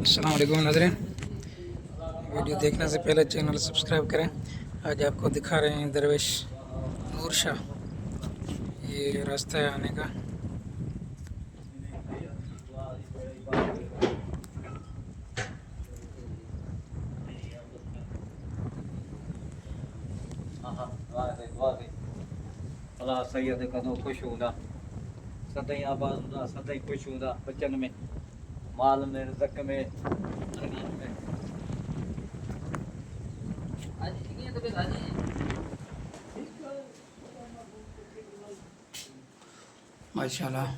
अस्सलाम वालेकुम नाज़रीन। वीडियो देखने से पहले चैनल सब्सक्राइब करें। आज आपको दिखा रहे हैं दरवेश नूर शाह, ये रास्ता है आने का। अल्लाह सैयद कदों खुश हूंदा, सदाई आबाद हूंदा, सदाई खुश हूंदा, बचन में, माल में, रिज़्क़ में, शरीर में। माशाल्लाह,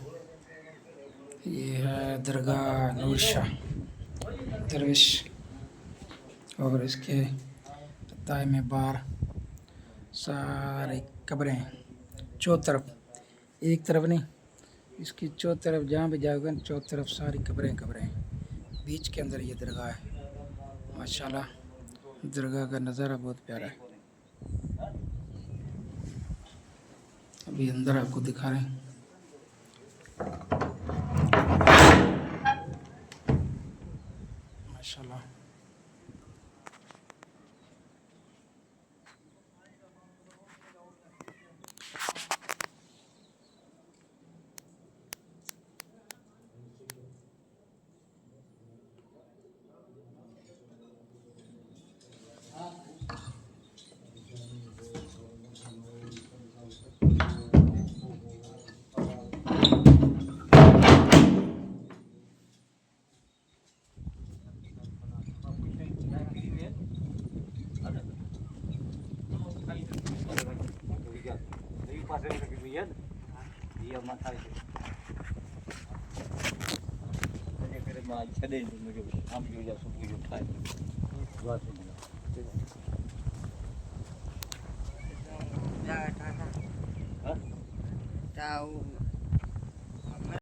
ये है दरगाह नूर शाह दरवेश, और इसके दाएं में बाहर सारी कब्रें, चौ तरफ, एक तरफ नहीं, इसकी चौ तरफ जहाँ भी जाओगे चौ तरफ सारी कब्रें कब्रें। बीच के अंदर ये दरगाह है। माशाल्लाह, दरगाह का नज़ारा बहुत प्यारा है। अभी अंदर आपको दिखा रहे हैं। माशाल्लाह, Tahu